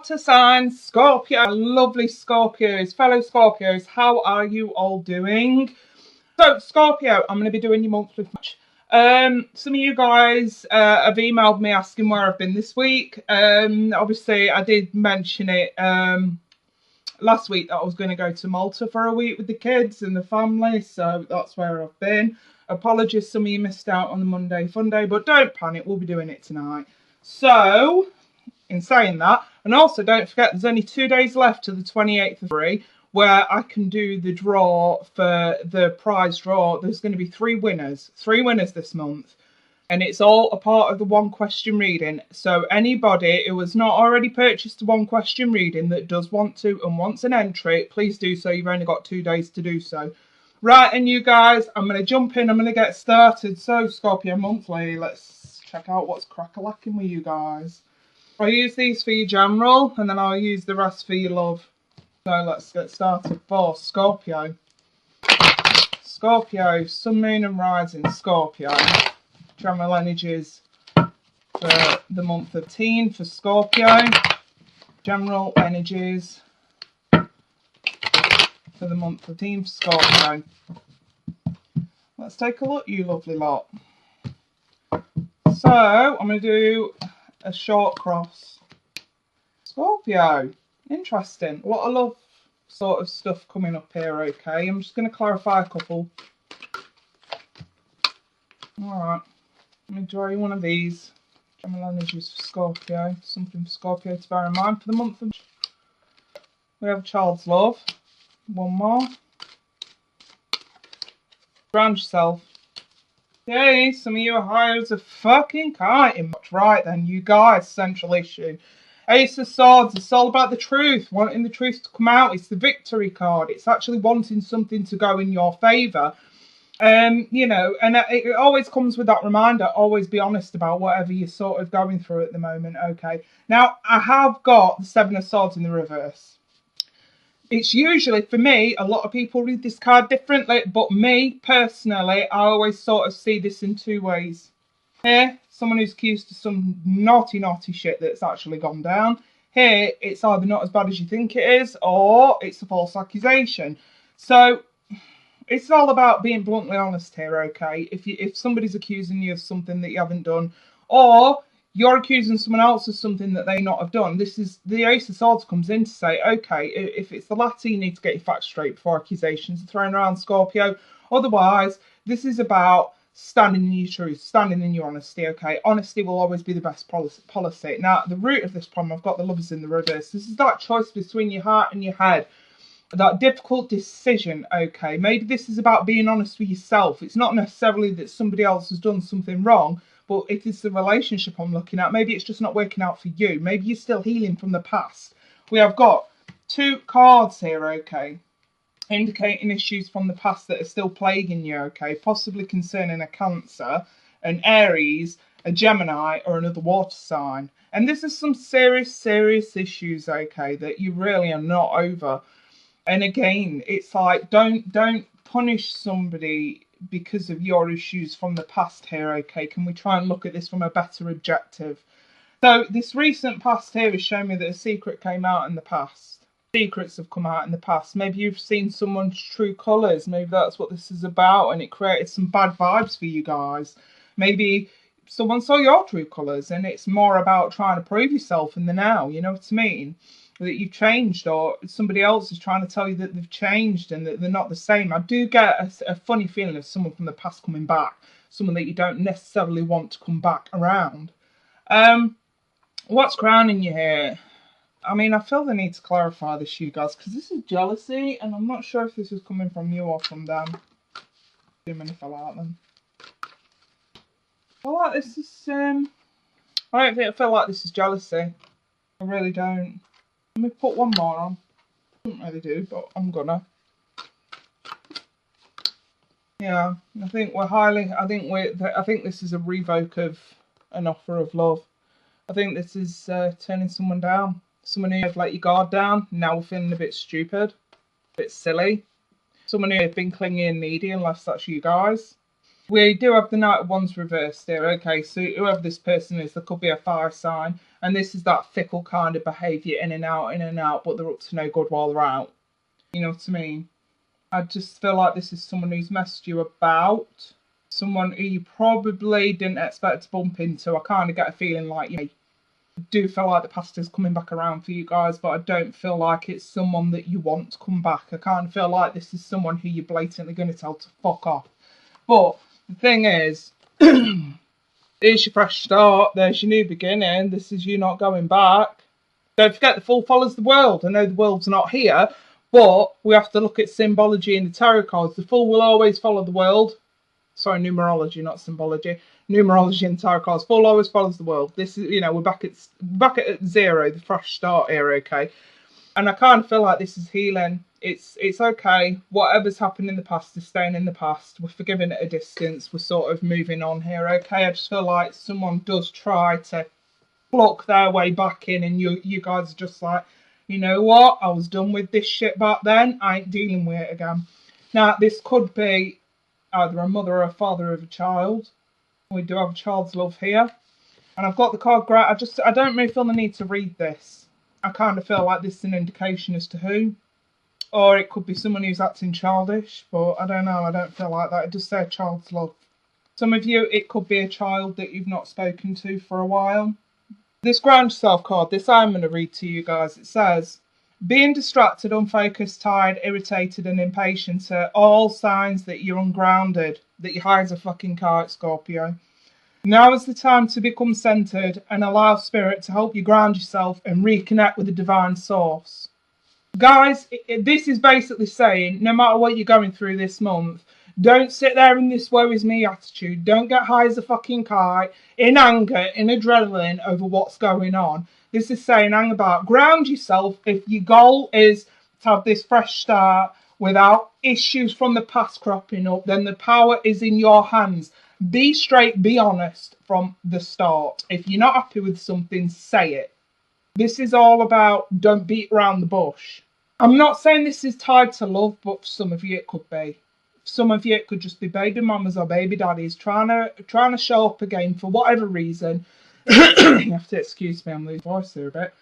Water sign Scorpio, lovely Scorpios, fellow Scorpios, how are you all doing? So Scorpio, I'm going to be doing your monthly match. Some of you guys have emailed me asking where I've been this week. Obviously I did mention it last week that I was going to go to Malta for a week with the kids and the family, so that's where I've been. Apologies, some of you missed out on the Monday fun day, but don't panic, we'll be doing it tonight. So in saying that, and also don't forget there's only 2 days left to the 28th of February where I can do the draw for the prize draw. There's going to be three winners this month, and it's all a part of the one question reading. So anybody who has not already purchased a one question reading that does want to and wants an entry, please do so. You've only got 2 days to do so. Right, and you guys, I'm going to jump in, I'm going to get started. So Scorpio monthly, let's check out what's crack-a-lacking with you guys. I'll use these for your general, and then I'll use the rest for your love. So let's get started for Scorpio. Scorpio, Sun, Moon and Rising, Scorpio. General energies for the month of teen for Scorpio. General energies for the month of teen for Scorpio. Let's take a look, you lovely lot. So, I'm going to do a short cross. Scorpio, interesting. A lot of love sort of stuff coming up here, okay? I'm just going to clarify a couple. Alright, let me draw you one of these. General energies for Scorpio. Something for Scorpio to bear in mind for the month of... We have child's love. One more. Ground yourself. Yay, some of you are high as a fucking kite. Right then, you guys, central issue. Ace of Swords, it's all about the truth, wanting the truth to come out. It's the victory card. It's actually wanting something to go in your favour. You know, and it always comes with that reminder, always be honest about whatever you're sort of going through at the moment, okay? Now, I have got the Seven of Swords in the reverse. It's usually, for me, a lot of people read this card differently, but me, personally, I always sort of see this in two ways. Here, someone who's accused of some naughty shit that's actually gone down. Here, it's either not as bad as you think it is, or it's a false accusation. So, it's all about being bluntly honest here, okay? If somebody's accusing you of something that you haven't done, or you're accusing someone else of something that they not have done, this is the Ace of Swords comes in to say, okay, if it's the latter, you need to get your facts straight before accusations are thrown around, Scorpio. Otherwise, this is about standing in your truth, standing in your honesty, okay? Honesty will always be the best policy. Now, the root of this problem, I've got the Lovers in the reverse. This is that choice between your heart and your head. That difficult decision, okay? Maybe this is about being honest with yourself. It's not necessarily that somebody else has done something wrong, but if it's the relationship I'm looking at, maybe it's just not working out for you. Maybe you're still healing from the past. We have got two cards here, okay, indicating issues from the past that are still plaguing you, okay, possibly concerning a Cancer, an Aries, a Gemini, or another water sign. And this is some serious issues, okay, that you really are not over. And again, it's like, don't punish somebody because of your issues from the past here, okay? Can we try and look at this from a better objective? So this recent past here is showing me that a secret came out in the past. Secrets have come out in the past. Maybe you've seen someone's true colours. Maybe that's what this is about, and it created some bad vibes for you guys. Maybe someone saw your true colours, and it's more about trying to prove yourself in the now, you know what I mean? That you've changed, or somebody else is trying to tell you that they've changed and that they're not the same. I do get a funny feeling of someone from the past coming back, someone that you don't necessarily want to come back around. What's crowning you here? I mean, I feel the need to clarify this, you guys, because this is jealousy, and I'm not sure if this is coming from you or from them. Too many fell out then. I feel like this is, I don't feel like this is jealousy. I really don't. Let me put one more on. Don't really do, but I'm gonna. Yeah, I think we're highly. I think this is a revoke of an offer of love. I think this is turning someone down. Someone who have let your guard down. Now we're feeling a bit stupid, a bit silly. Someone who have been clingy and needy, unless that's you guys. We do have the Knight of Wands reversed here. Okay, so whoever this person is, there could be a fire sign. And this is that fickle kind of behaviour, in and out, but they're up to no good while they're out. You know what I mean? I just feel like this is someone who's messed you about. Someone who you probably didn't expect to bump into. I kind of get a feeling like, you know, I do feel like the past is coming back around for you guys, but I don't feel like it's someone that you want to come back. I kind of feel like this is someone who you're blatantly going to tell to fuck off. But the thing is, here's your fresh start. There's your new beginning. This is you not going back. Don't forget the Fool follows the world. I know the world's not here, but we have to look at symbology in the tarot cards. The Fool will always follow the world. Sorry, numerology, not symbology. Numerology and tarot cards. Fool always follows the world. This is, you know, we're back at zero, the fresh start here, okay? And I kind of feel like this is healing. It's okay. Whatever's happened in the past is staying in the past. We're forgiving at a distance. We're sort of moving on here, okay? I just feel like someone does try to block their way back in, and you guys are just like, you know what? I was done with this shit back then. I ain't dealing with it again. Now, this could be either a mother or a father of a child. We do have a child's love here. And I've got the card great. I don't really feel the need to read this. I kind of feel like this is an indication as to who. Or it could be someone who's acting childish. But I don't know. I don't feel like that. It does say child's love. Some of you, it could be a child that you've not spoken to for a while. This ground yourself card, this I'm going to read to you guys. It says, being distracted, unfocused, tired, irritated and impatient are all signs that you're ungrounded, that your highs are fucking kite, Scorpio. Now is the time to become centered and allow spirit to help you ground yourself and reconnect with the divine source. Guys, this is basically saying, no matter what you're going through this month, don't sit there in this woe is me attitude. Don't get high as a fucking kite, in anger, in adrenaline over what's going on. This is saying, hang about, ground yourself. If your goal is to have this fresh start without issues from the past cropping up, then the power is in your hands. Be straight, be honest from the start. If you're not happy with something, say it. This is all about don't beat around the bush. I'm not saying this is tied to love, but for some of you it could be. Some of you it could just be baby mamas or baby daddies trying to show up again for whatever reason. You have to excuse me, I'm losing voice here a bit.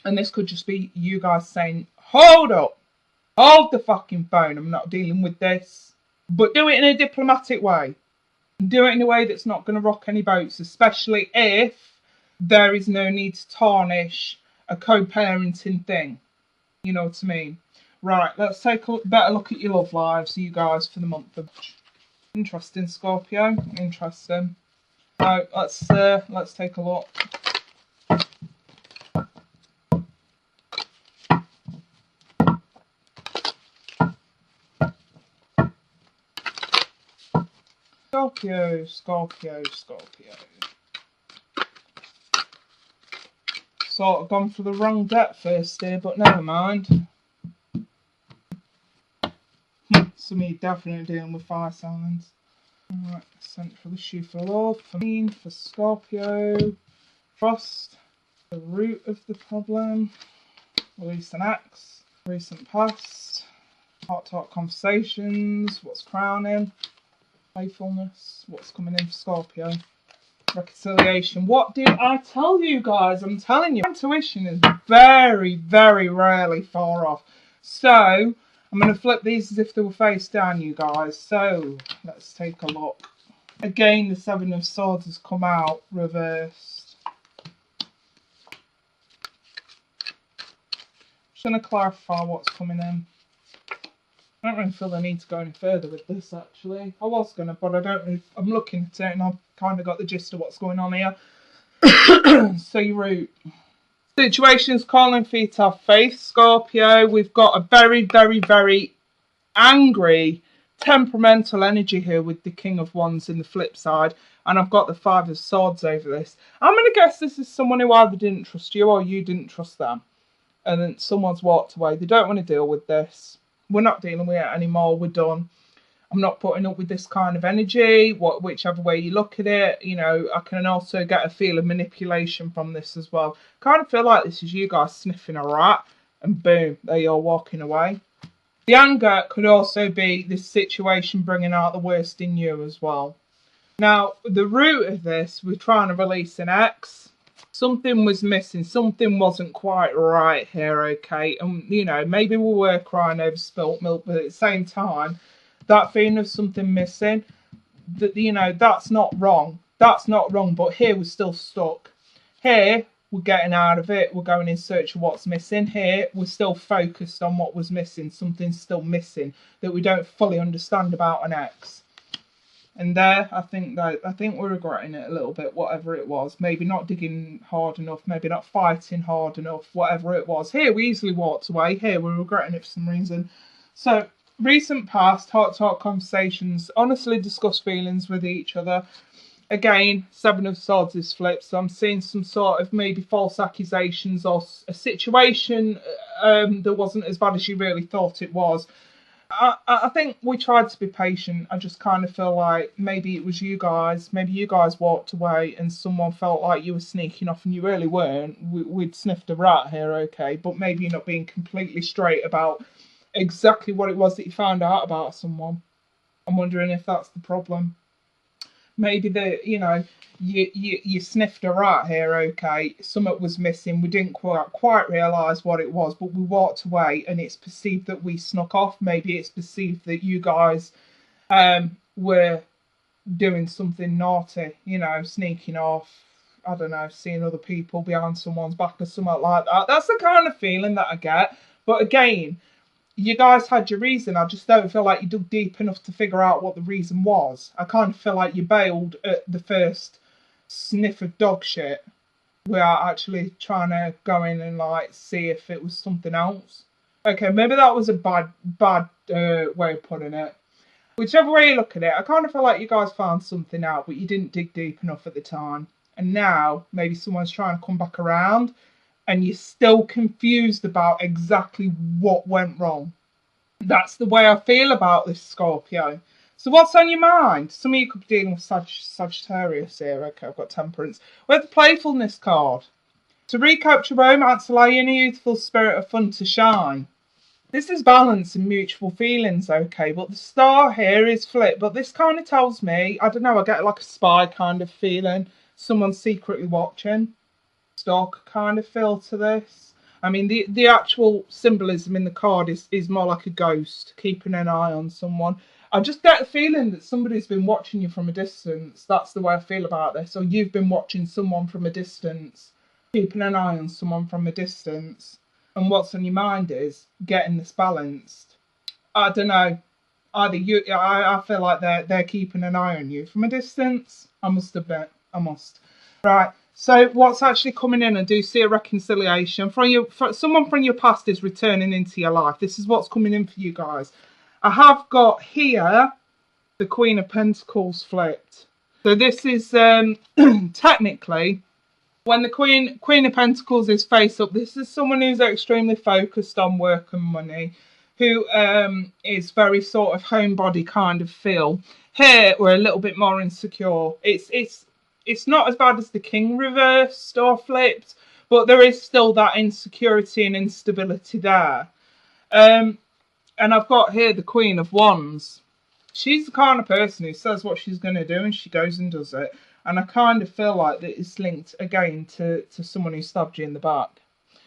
And this could just be you guys saying, hold up, hold the fucking phone, I'm not dealing with this. But do it in a diplomatic way. Do it in a way that's not going to rock any boats, especially if there is no need to tarnish a co-parenting thing. You know what I mean? Right, let's take a better look at your love lives, you guys, for the month of March. Interesting, Scorpio. Interesting. So let's take a look. Scorpio. Sort of gone for the wrong deck first here, but never mind. Some of you definitely dealing with fire signs. Alright, sent for the shoe for love, for me, for Scorpio. Frost, the root of the problem. Release an axe. Recent past. Heart-to-heart conversations. What's crowning? Playfulness. What's coming in for Scorpio? Reconciliation. What did I tell you guys? I'm telling you, intuition is very, very rarely far off. So, I'm going to flip these as if they were face down, you guys. So, let's take a look. Again, the Seven of Swords has come out reversed. Just going to clarify what's coming in. I don't really feel the need to go any further with this, actually. I was going to, but I don't really. I'm looking at it and I've kind of got the gist of what's going on here. So, your root. Situation's calling for you to have faith, Scorpio. We've got a very, very, very angry, temperamental energy here with the King of Wands in the flip side. And I've got the Five of Swords over this. I'm going to guess this is someone who either didn't trust you or you didn't trust them. And then someone's walked away. They don't want to deal with this. We're not dealing with it anymore. We're done. I'm not putting up with this kind of energy, whichever way you look at it. You know, I can also get a feel of manipulation from this as well. Kind of feel like this is you guys sniffing a rat and boom, there you're walking away. The anger could also be this situation bringing out the worst in you as well. Now, the root of this, we're trying to release an ex. Something was missing. Something wasn't quite right here, okay? And, you know, maybe we were crying over spilt milk, but at the same time, that feeling of something missing, that, you know, that's not wrong. That's not wrong, but here we're still stuck. Here, we're getting out of it. We're going in search of what's missing. Here, we're still focused on what was missing. Something's still missing that we don't fully understand about an ex. And there, I think we're regretting it a little bit, whatever it was. Maybe not digging hard enough, maybe not fighting hard enough, whatever it was. Here, we easily walked away. Here, we're regretting it for some reason. So, recent past, heart-to-heart conversations, honestly discuss feelings with each other. Again, Seven of Swords is flipped, so I'm seeing some sort of maybe false accusations or a situation that wasn't as bad as you really thought it was. I think we tried to be patient. I just kind of feel like maybe it was you guys. Maybe you guys walked away and someone felt like you were sneaking off and you really weren't. We'd sniffed a rat here, okay, but maybe you're not being completely straight about exactly what it was that you found out about someone. I'm wondering if that's the problem. Maybe you sniffed a rat here, okay, something was missing, we didn't quite realise what it was, but we walked away and it's perceived that we snuck off. Maybe it's perceived that you guys were doing something naughty, you know, sneaking off, I don't know, seeing other people behind someone's back or something like that. That's the kind of feeling that I get. But again, you guys had your reason. I just don't feel like you dug deep enough to figure out what the reason was. I kind of feel like you bailed at the first sniff of dog shit without actually trying to go in and like see if it was something else. Okay, maybe that was a bad way of putting it. Whichever way you look at it, I kind of feel like you guys found something out, but you didn't dig deep enough at the time. And now maybe someone's trying to come back around and you're still confused about exactly what went wrong. That's the way I feel about this, Scorpio. So what's on your mind? Some of you could be dealing with Sagittarius here. Okay, I've got Temperance. We have the Playfulness card. To recapture romance, allow your youthful spirit of fun to shine. This is balance and mutual feelings, okay, but the star here is flipped. But this kind of tells me, I don't know, I get like a spy kind of feeling. Someone's secretly watching. Stalker kind of feel to this. I mean, the actual symbolism in the card is more like a ghost, keeping an eye on someone. I just get the feeling that somebody's been watching you from a distance. That's the way I feel about this. Or you've been watching someone from a distance, keeping an eye on someone from a distance. And what's on your mind is getting this balanced. I don't know. Either you, I feel like they're keeping an eye on you from a distance. I must admit, I must. Right. So what's actually coming in? I do see a reconciliation from someone from your past is returning into your life. This is what's coming in for you guys. I have got here the Queen of Pentacles flipped. So this is technically when the Queen of Pentacles is face up. This is someone who's extremely focused on work and money, who is very sort of homebody kind of feel. Here we're a little bit more insecure. It's not as bad as the King reversed or flipped, but there is still that insecurity and instability there. And I've got here the Queen of Wands. She's the kind of person who says what she's going to do and she goes and does it. And I kind of feel like that it's linked again to someone who stabbed you in the back.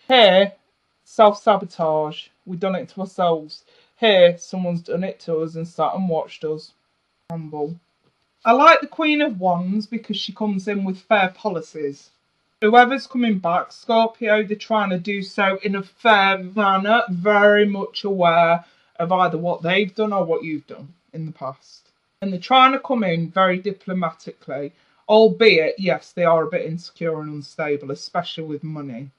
Here, self-sabotage. We've done it to ourselves. Here, someone's done it to us and sat and watched us crumble. I like the Queen of Wands because she comes in with fair policies. Whoever's coming back, Scorpio, they're trying to do so in a fair manner, very much aware of either what they've done or what you've done in the past. And they're trying to come in very diplomatically, albeit, yes, they are a bit insecure and unstable, especially with money.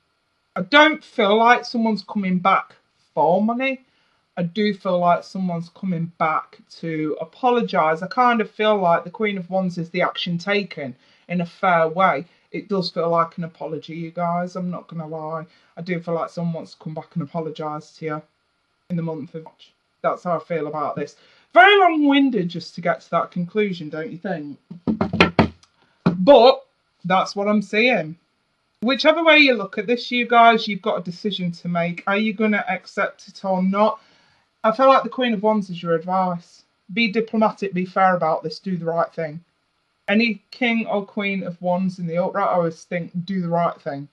I don't feel like someone's coming back for money. I do feel like someone's coming back to apologise. I kind of feel like the Queen of Wands is the action taken in a fair way. It does feel like an apology, you guys. I'm not going to lie. I do feel like someone wants to come back and apologise to you in the month of March. That's how I feel about this. Very long-winded just to get to that conclusion, don't you think? But that's what I'm seeing. Whichever way you look at this, you guys, you've got a decision to make. Are you going to accept it or not? I feel like the Queen of Wands is your advice. Be diplomatic, be fair about this, do the right thing. Any King or Queen of Wands in the upright, I always think, do the right thing.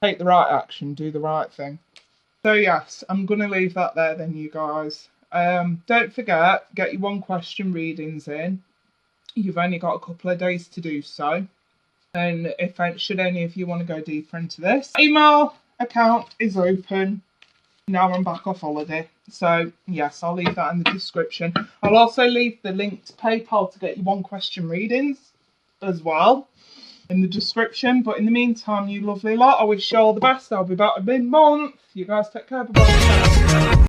Take the right action, do the right thing. So yes, I'm going to leave that there then, you guys. Don't forget, get your 1 question readings in. You've only got a couple of days to do so. And should any of you want to go deeper into this, email account is open. Now I'm back off holiday. So yes, I'll leave that in the description. I'll also leave the link to PayPal to get your 1 question readings as well in the description. But in the meantime, you lovely lot, I wish you all the best. I'll be back in mid-month. You guys take care. Bye-bye.